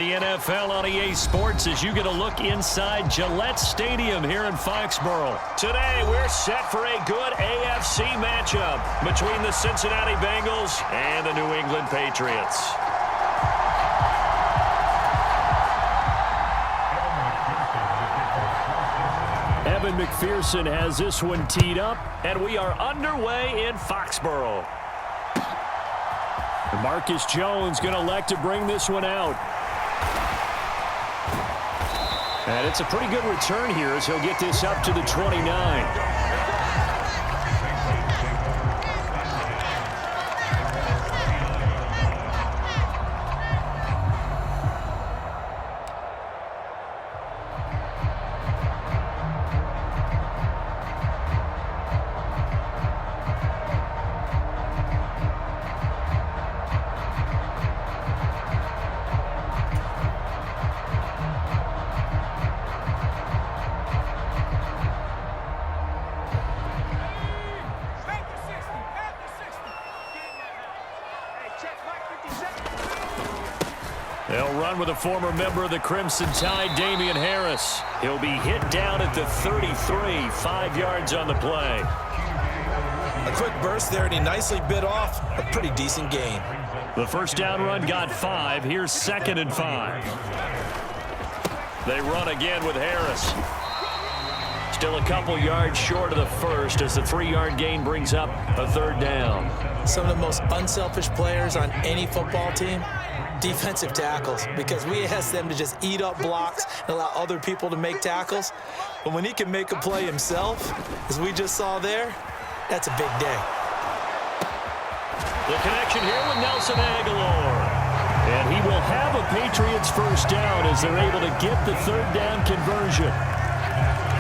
The NFL on EA Sports as you get a look inside Gillette Stadium here in Foxborough. Today, we're set for a good AFC matchup between the Cincinnati Bengals and the New England Patriots. Evan McPherson has this one teed up, and we are underway in Foxborough. Marcus Jones going to elect to bring this one out. And it's a pretty good return here as he'll get this up to the 29. They'll run with a former member of the Crimson Tide, Damian Harris. He'll be hit down at the 33, 5 yards on the play. A quick burst there, and he nicely bit off a pretty decent gain. The first down run got 5. Here's 2nd and 5. They run again with Harris. Still a couple yards short of the first as the 3-yard gain brings up a 3rd down. Some of the most unselfish players on any football team, defensive tackles, because we ask them to just eat up blocks and allow other people to make tackles. But when he can make a play himself, as we just saw there, that's a big day. The connection here with Nelson Aguilar. And he will have a Patriots first down as they're able to get the 3rd down conversion.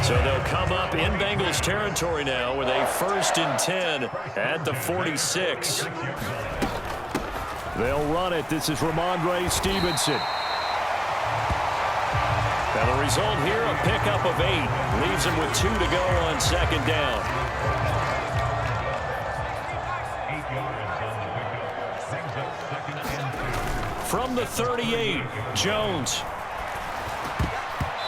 So they'll come up in Bengals territory now with a 1st and 10 at the 46. They'll run it. This is Ramondre Stevenson. And the result here, a pickup of 8. Leaves him with 2 to go on 2nd down. From the 38, Jones.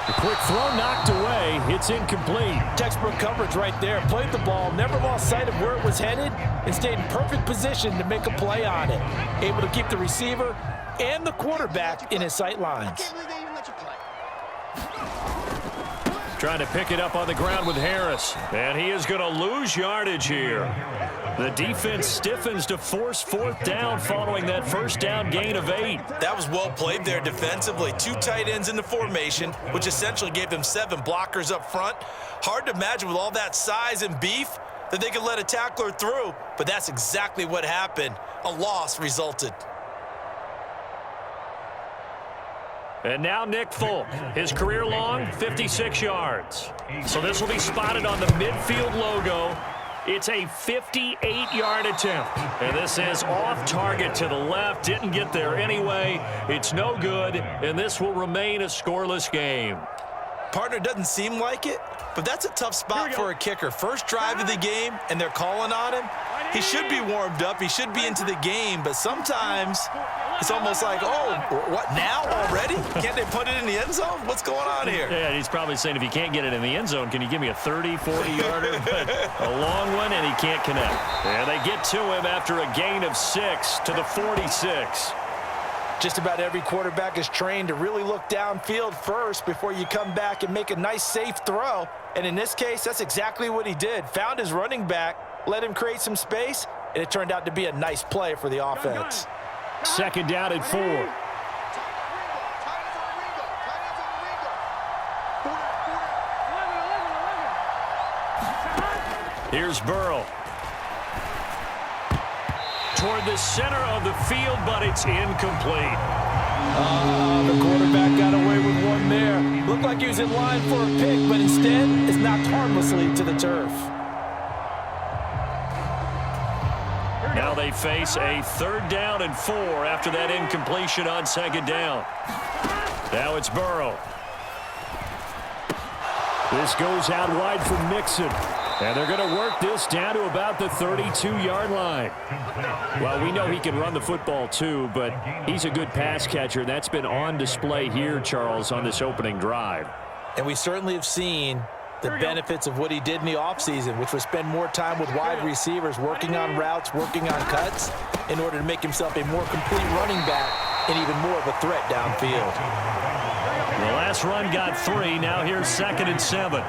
The quick throw knocked away. It's incomplete. Textbook coverage right there. Played the ball, never lost sight of where it was headed, and stayed in perfect position to make a play on it. Able to keep the receiver and the quarterback in his sight lines. Trying to pick it up on the ground with Harris. And he is going to lose yardage here. The defense stiffens to force 4th down following that first down gain of 8. That was well played there defensively. 2 tight ends in the formation, which essentially gave them 7 blockers up front. Hard to imagine with all that size and beef that they could let a tackler through, but that's exactly what happened. A loss resulted. And now Nick Folk, his career long, 56 yards. So this will be spotted on the midfield logo. It's a 58-yard attempt. And this is off target to the left. Didn't get there anyway. It's no good, and this will remain a scoreless game. Partner, doesn't seem like it, but that's a tough spot for a kicker. First drive of the game, and they're calling on him. He should be warmed up. He should be into the game, but sometimes it's almost like, oh, what, now already? Can't they put it in the end zone? What's going on here? Yeah, he's probably saying, if you can't get it in the end zone, can you give me a 30, 40-yarder? But a long one, and he can't connect. And they get to him after a gain of 6 to the 46. Just about every quarterback is trained to really look downfield first before you come back and make a nice, safe throw. And in this case, that's exactly what he did. Found his running back, let him create some space, and it turned out to be a nice play for the offense. 2nd down and 4. Here's Burrow. Toward the center of the field, but it's incomplete. The quarterback got away with one there. Looked like he was in line for a pick, but instead is knocked harmlessly to the turf. Now they face a 3rd down and 4 after that incompletion on 2nd down. Now it's Burrow. This goes out wide for Mixon. And they're going to work this down to about the 32-yard line. Well, we know he can run the football too, but he's a good pass catcher. That's been on display here, Charles, on this opening drive. And we certainly have seen the benefits of what he did in the offseason, which was spend more time with wide receivers, working on routes, working on cuts, in order to make himself a more complete running back and even more of a threat downfield. The last run got 3. Now here's 2nd and 7.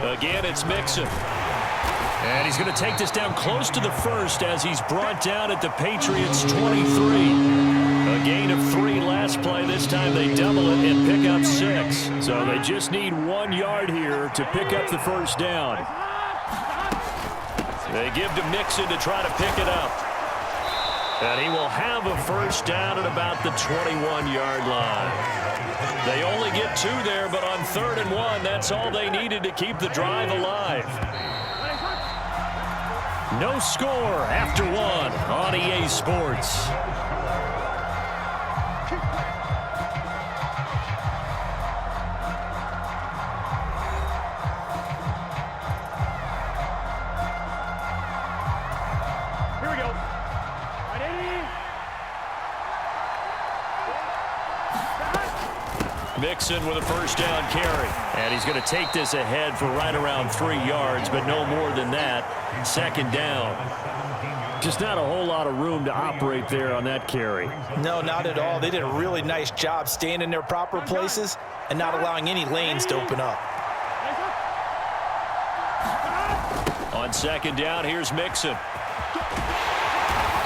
Again, it's Mixon. And he's going to take this down close to the first as he's brought down at the Patriots' 23. A gain of 3 last play. This time they double it and pick up 6. So they just need 1 yard here to pick up the first down. They give to Mixon to try to pick it up. And he will have a first down at about the 21-yard line. They only get 2 there, but on 3rd and 1, that's all they needed to keep the drive alive. No score after 1 on EA Sports. Here we go. Mixon with a first down carry. And he's going to take this ahead for right around 3 yards, but no more than that. 2nd down. Just not a whole lot of room to operate there on that carry. No, not at all. They did a really nice job staying in their proper places and not allowing any lanes to open up. On 2nd down, here's Mixon.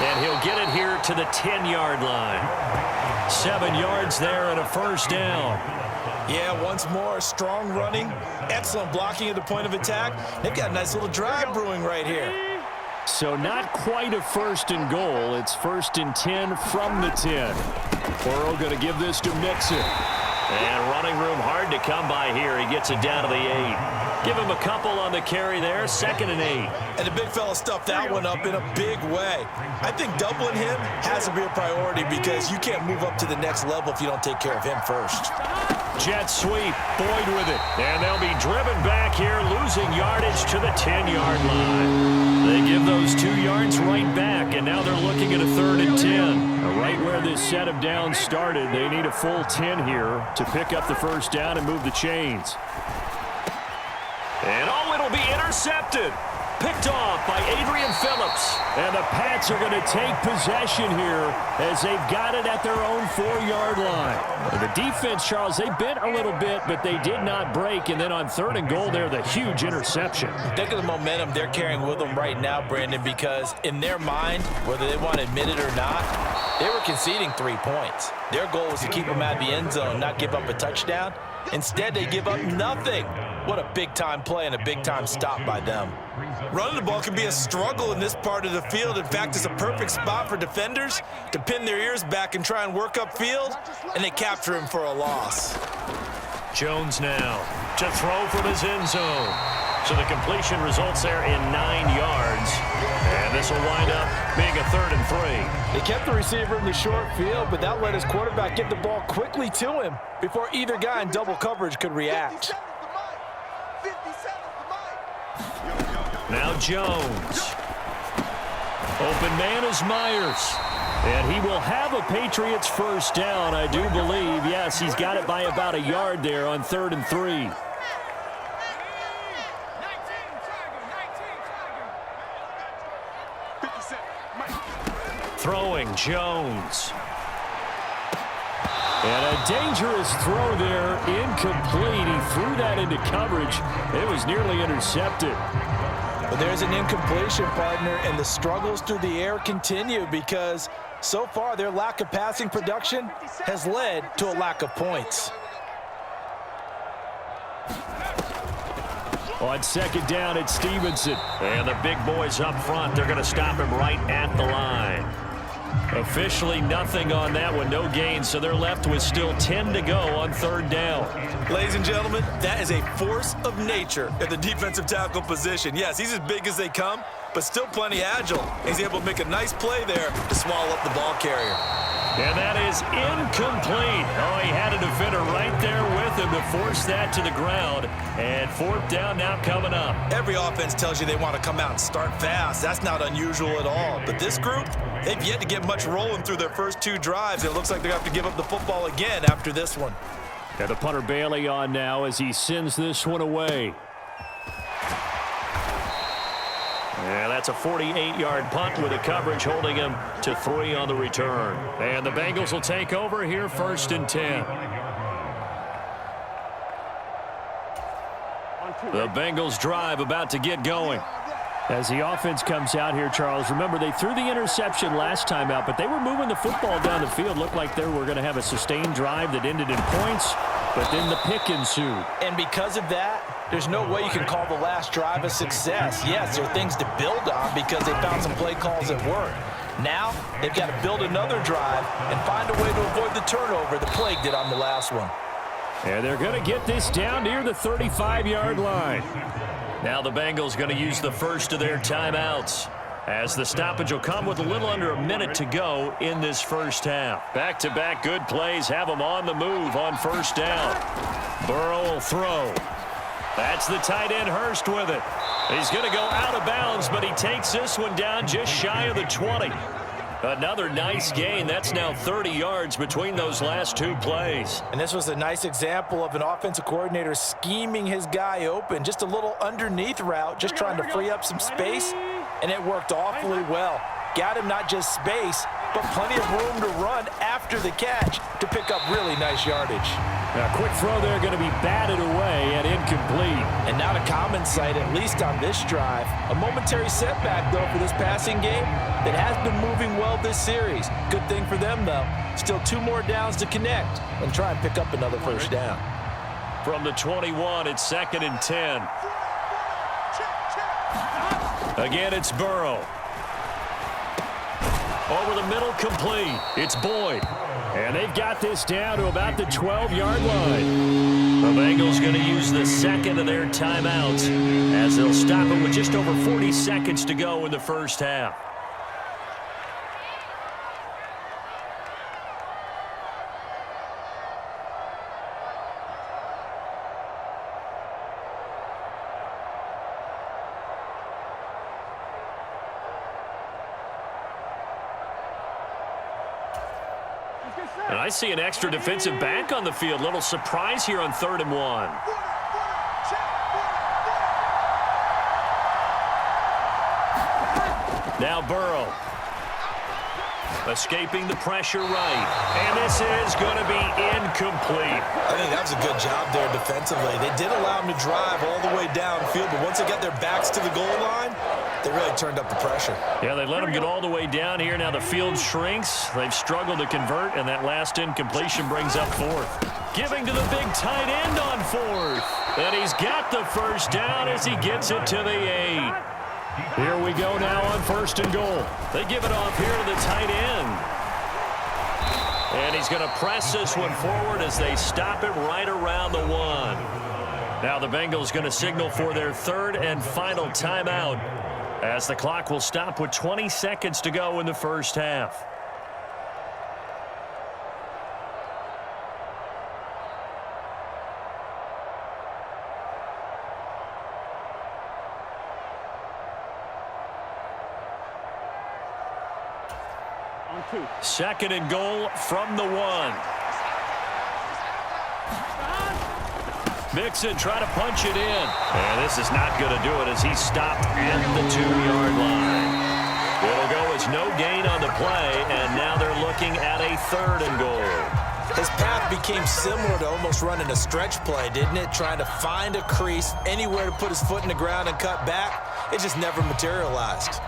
And he'll get it here to the 10-yard line. 7 yards there and a first down. Yeah, once more, strong running, excellent blocking at the point of attack. They've got a nice little drive brewing right here. So not quite a 1st and goal. It's 1st and 10 from the 10. Burrow going to give this to Mixon. And running room hard to come by here. He gets it down to the 8. Give him a couple on the carry there. 2nd and 8. And the big fella stuffed that one up in a big way. I think doubling him has to be a priority because you can't move up to the next level if you don't take care of him first. Jet sweep. Boyd with it. And they'll be driven back here, losing yardage to the 10-yard line. They give those 2 yards right back, and now they're looking at a 3rd and 10. Right where this set of downs started, they need a full 10 here to pick up the first down and move the chains. And oh, it'll be intercepted. Picked off by Adrian Phillips. And the Pats are going to take possession here as they've got it at their own 4-yard line. And the defense, Charles, they bent a little bit, but they did not break. And then on 3rd and goal there, the huge interception. Think of the momentum they're carrying with them right now, Brandon, because in their mind, whether they want to admit it or not, they were conceding 3 points. Their goal was to keep them out of the end zone, not give up a touchdown. Instead, they give up nothing. What a big-time play and a big-time stop by them. Running the ball can be a struggle in this part of the field. In fact, it's a perfect spot for defenders to pin their ears back and try and work upfield, and they capture him for a loss. Jones now to throw from his end zone. So the completion results there in 9 yards. And this will wind up being a 3rd and 3. They kept the receiver in the short field, but that let his quarterback get the ball quickly to him before either guy in double coverage could react. Now Jones. Open man is Myers. And he will have a Patriots first down, I do believe. Yes, he's got it by about a yard there on 3rd and 3. Throwing Jones. And a dangerous throw there, incomplete. He threw that into coverage. It was nearly intercepted. But there's an incompletion, partner, and the struggles through the air continue because so far their lack of passing production has led to a lack of points. On 2nd down, it's Stevenson. And the big boys up front, they're going to stop him right at the line. Officially nothing on that one, no gain, so they're left with still 10 to go on 3rd down. Ladies and gentlemen, that is a force of nature at the defensive tackle position. Yes, he's as big as they come, but still plenty agile. He's able to make a nice play there to swallow up the ball carrier. And that is incomplete. Oh, he had a defender right there with him to force that to the ground. And fourth down now coming up. Every offense tells you they want to come out and start fast. That's not unusual at all. But this group, they've yet to get much rolling through their first two drives. It looks like they're going to have to give up the football again after this one. Got the punter Bailey on now as he sends this one away. And that's a 48-yard punt with the coverage holding him to 3 on the return. And the Bengals will take over here, 1st and 10. The Bengals drive about to get going. As the offense comes out here, Charles, remember they threw the interception last time out, but they were moving the football down the field. Looked like they were going to have a sustained drive that ended in points, but then the pick ensued. And because of that, there's no way you can call the last drive a success. Yes, there are things to build on because they found some play calls that worked. Now, they've got to build another drive and find a way to avoid the turnover the plague did on the last one. And they're going to get this down near the 35-yard line. Now the Bengals going to use the first of their timeouts, as the stoppage will come with a little under a minute to go in this first half. Back-to-back good plays have them on the move on first down. Burrow will throw. That's the tight end Hurst with it. He's going to go out of bounds, but he takes this one down just shy of the 20. Another nice gain. That's now 30 yards between those last two plays. And this was a nice example of an offensive coordinator scheming his guy open. Just a little underneath route, just trying to free up some space, and it worked awfully well. Got him not just space, but plenty of room to run after the catch to pick up really nice yardage. Now, quick throw there going to be batted away and incomplete. And not a common sight, at least on this drive. A momentary setback, though, for this passing game that has been moving well this series. Good thing for them, though. Still 2 more downs to connect and try and pick up another first down. From the 21, it's 2nd and 10. Again, it's Burrow. Over the middle, complete. It's Boyd. And they've got this down to about the 12-yard line. The Bengals going to use the second of their timeouts as they'll stop it with just over 40 seconds to go in the first half. And I see an extra defensive back on the field. Little surprise here on 3rd and 1. Now Burrow. Escaping the pressure right. And this is going to be incomplete. I think that was a good job there defensively. They did allow him to drive all the way downfield, but once they got their backs to the goal line, they really turned up the pressure. Yeah, they let him get all the way down here. Now the field shrinks. They've struggled to convert, and that last incompletion brings up 4th. Giving to the big tight end on 4th. And he's got the first down as he gets it to the 8. Here we go now on 1st and goal. They give it off here to the tight end. And he's going to press this one forward as they stop it right around the 1. Now the Bengals going to signal for their 3rd and final timeout, as the clock will stop with 20 seconds to go in the first half. Second and goal from the 1. Mixon trying to punch it in. And this is not going to do it as he's stopped at the 2-yard line. It'll go as no gain on the play, and now they're looking at a 3rd and goal. His path became similar to almost running a stretch play, didn't it? Trying to find a crease, anywhere to put his foot in the ground and cut back. It just never materialized.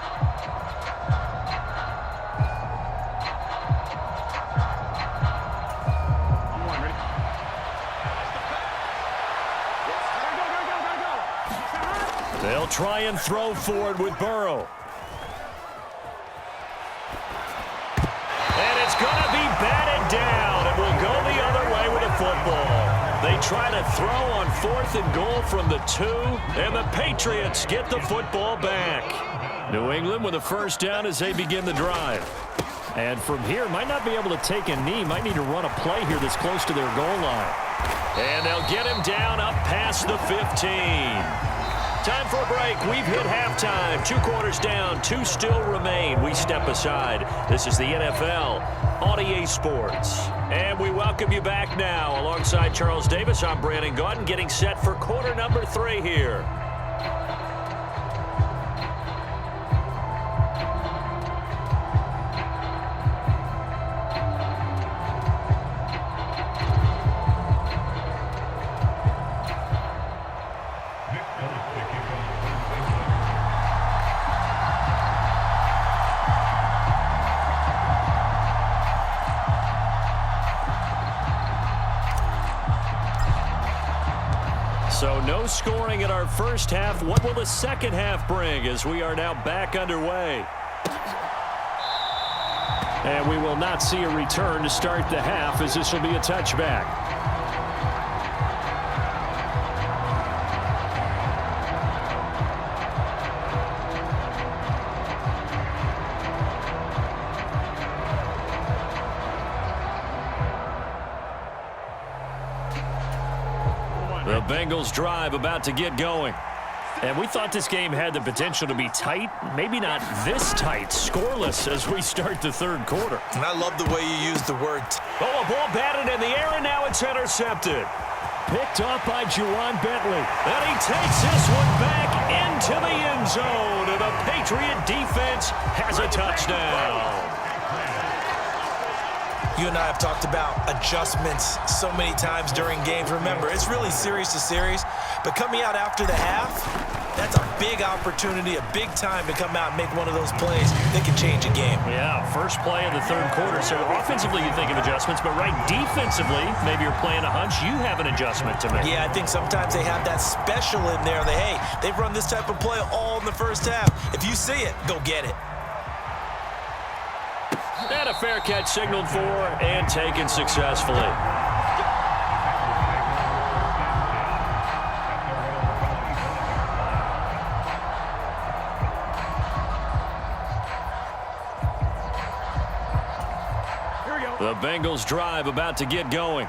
They'll try and throw forward with Burrow. And it's going to be batted down. It will go the other way with the football. They try to throw on 4th and goal from the 2, and the Patriots get the football back. New England with a first down as they begin the drive. And from here, might not be able to take a knee. Might need to run a play here that's close to their goal line. And they'll get him down up past the 15. Time for a break. We've hit halftime. 2 quarters down. 2 still remain. We step aside. This is the NFL on EA Sports. And we welcome you back now. Alongside Charles Davis, I'm Brandon Gaudin, getting set for quarter number 3 here. So no scoring in our first half. What will the second half bring as we are now back underway? And we will not see a return to start the half as this will be a touchback. The Bengals drive about to get going. And we thought this game had the potential to be tight. Maybe not this tight. Scoreless as we start the third quarter. And I love the way you use the word. Oh, a ball batted in the air, and now it's intercepted. Picked up by Juwan Bentley. And he takes this one back into the end zone. And the Patriot defense has a touchdown. You and I have talked about adjustments so many times during games. Remember, it's really series to series, but coming out after the half, that's a big opportunity, a big time to come out and make one of those plays that can change a game. Yeah, first play of the third quarter. So offensively, you think of adjustments, but right defensively, maybe you're playing a hunch. You have an adjustment to make. Yeah, I think sometimes they have that special in there that, hey, they've run this type of play all in the first half. If you see it, go get it. And a fair catch signaled for and taken successfully. The Bengals drive about to get going.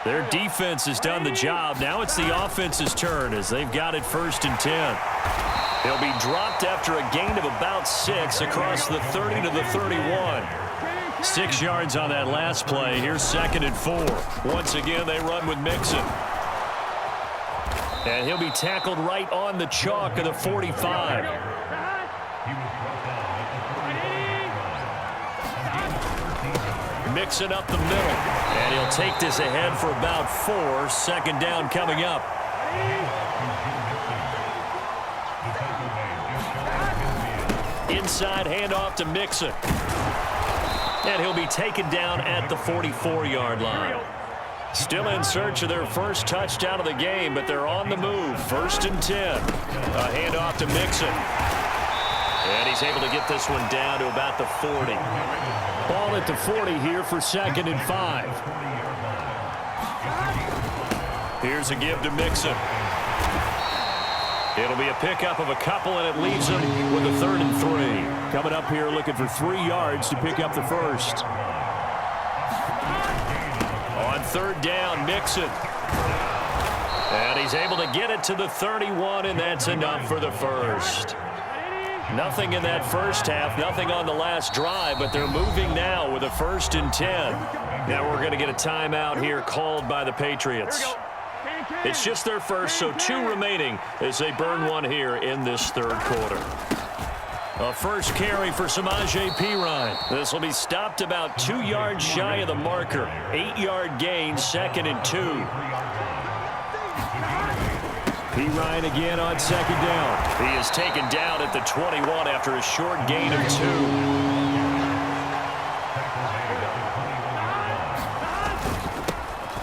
Their defense has done the job. Now it's the offense's turn as they've got it 1st and 10. They'll be dropped after a gain of about 6 across the 30 to the 31. 6 yards on that last play. Here's 2nd and 4. Once again, they run with Mixon. And he'll be tackled right on the chalk of the 45. Mixon up the middle. And he'll take this ahead for about 4. 2nd down coming up. Inside handoff to Mixon. And he'll be taken down at the 44-yard line. Still in search of their first touchdown of the game, but they're on the move. 1st and 10. A handoff to Mixon. And he's able to get this one down to about the 40. Ball at the 40 here for 2nd and 5. Here's a give to Mixon. It'll be a pickup of a couple, and it leaves them with a 3rd and 3. Coming up here looking for 3 yards to pick up the first. On 3rd down, Mixon. And he's able to get it to the 31, and that's enough for the first. Nothing in that first half, nothing on the last drive, but they're moving now with a 1st and 10. Now we're going to get a timeout here called by the Patriots. It's just their first, so 2 remaining as they burn one here in this third quarter. A first carry for Samaje Perine. This will be stopped about 2 yards shy of the marker. 8-yard gain, 2nd and 2. Perine again on 2nd down. He is taken down at the 21 after a short gain of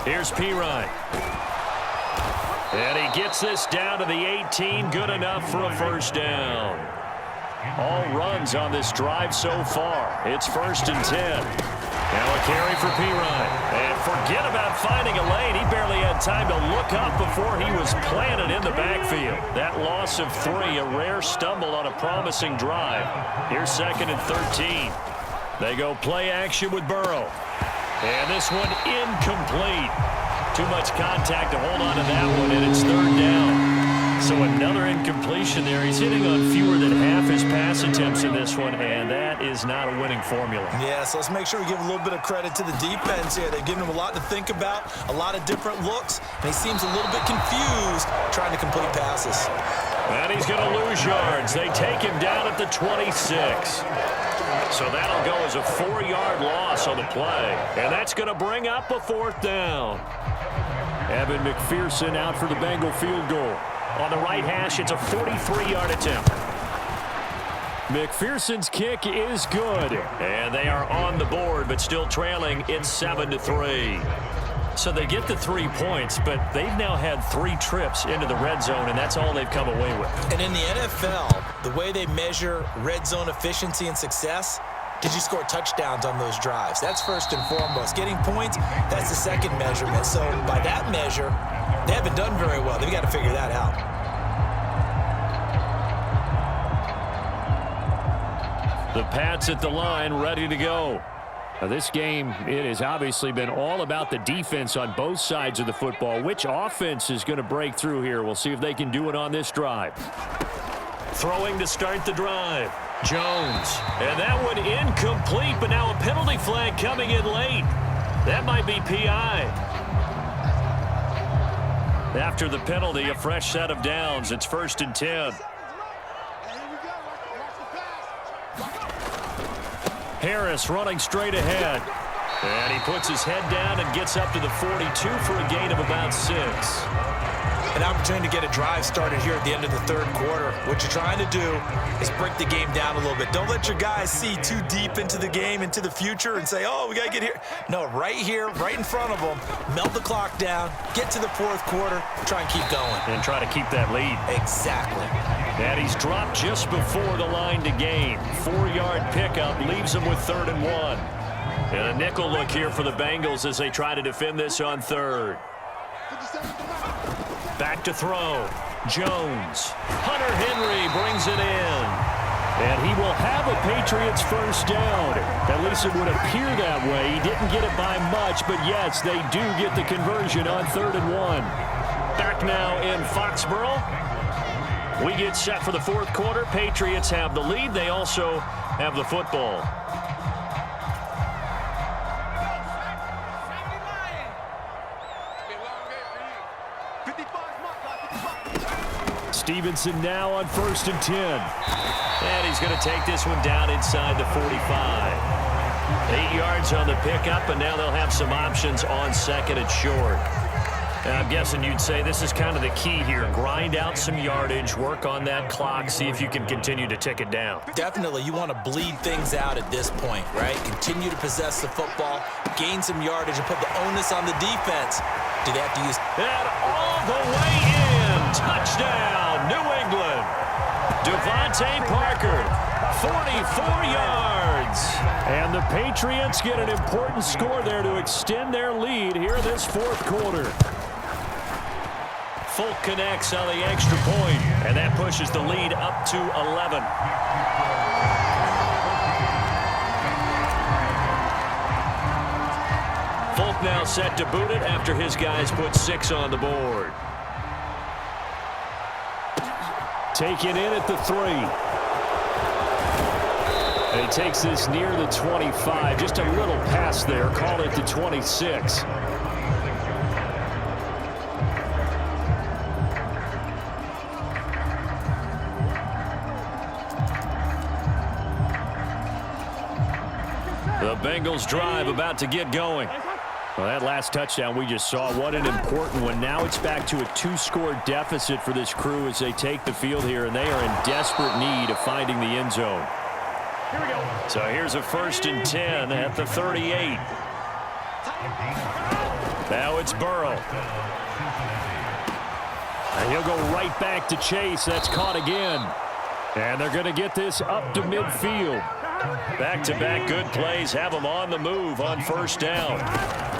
2. Here's Perine. And he gets this down to the 18. Good enough for a 1st down. All runs on this drive so far. It's 1st and 10. Now a carry for Perine. And forget about finding a lane. He barely had time to look up before he was planted in the backfield. That loss of 3, a rare stumble on a promising drive. Here's 2nd and 13. They go play action with Burrow. And this one incomplete. Too much contact to hold on to that one, and it's third down. So another incompletion there. He's hitting on fewer than half his pass attempts in this one, and that is not a winning formula. Yeah, so let's make sure we give a little bit of credit to the defense here. They're giving him a lot to think about, a lot of different looks, and he seems a little bit confused trying to complete passes. And he's going to lose yards. They take him down at the 26. So that'll go as a 4-yard loss on the play. And that's going to bring up a fourth down. Evan McPherson out for the Bengal field goal. On the right hash, it's a 43-yard attempt. McPherson's kick is good. And they are on the board, but still trailing. It's 7-3. So they get the 3 points, but they've now had 3 trips into the red zone, and that's all they've come away with. And in the NFL, the way they measure red zone efficiency and success, did you score touchdowns on those drives? That's first and foremost. Getting points, that's the second measurement. So by that measure, they haven't done very well. They've got to figure that out. The Pats at the line, ready to go. Now this game, it has obviously been all about the defense on both sides of the football. Which offense is going to break through here? We'll see if they can do it on this drive. Throwing to start the drive. Jones. And that one incomplete, but now a penalty flag coming in late. That might be PI. After the penalty, a fresh set of downs. It's 1st and 10. Harris running straight ahead. And he puts his head down and gets up to the 42 for a gain of about 6. An opportunity to get a drive started here at the end of the third quarter. What you're trying to do is break the game down a little bit. Don't let your guys see too deep into the game, into the future, and say, oh, we got to get here. No, right here, right in front of them, melt the clock down, get to the fourth quarter, try and keep going. And try to keep that lead. Exactly. And he's dropped just before the line to gain. 4-yard pickup leaves him with 3rd and 1. And a nickel look here for the Bengals as they try to defend this on 3rd. Back to throw. Jones. Hunter Henry brings it in. And he will have a Patriots first down. At least it would appear that way. He didn't get it by much, but yes, they do get the conversion on 3rd and 1. Back now in Foxborough. We get set for the fourth quarter. Patriots have the lead. They also have the football. Stevenson now on 1st and 10. And he's going to take this one down inside the 45. 8 yards on the pickup, and now they'll have some options on 2nd and short. And I'm guessing you'd say this is kind of the key here. Grind out some yardage, work on that clock, see if you can continue to tick it down. Definitely, you want to bleed things out at this point, right? Continue to possess the football, gain some yardage, and put the onus on the defense. Do they have to use... And all the way in. Touchdown, New England. Devontae Parker, 44 yards. And the Patriots get an important score there to extend their lead here this fourth quarter. Folk connects on the extra point, and that pushes the lead up to 11. Folk now set to boot it after his guys put 6 on the board. Taken in at the 3. And he takes this near the 25. Just a little pass there. Call it the 26. The Bengals drive about to get going. Well, that last touchdown we just saw, what an important one. Now it's back to a 2-score deficit for this crew as they take the field here, and they are in desperate need of finding the end zone. Here we go. So here's a 1st and 10 at the 38. Now it's Burrow. And he'll go right back to Chase. That's caught again. And they're going to get this up to midfield. Back-to-back good plays have them on the move on 1st down.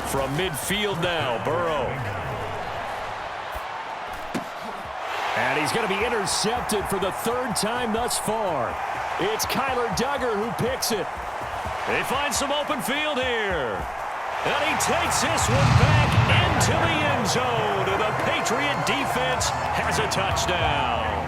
From midfield now, Burrow. And he's going to be intercepted for the 3rd time thus far. It's Kyler Duggar who picks it. They find some open field here. And he takes this one back into the end zone. And the Patriot defense has a touchdown.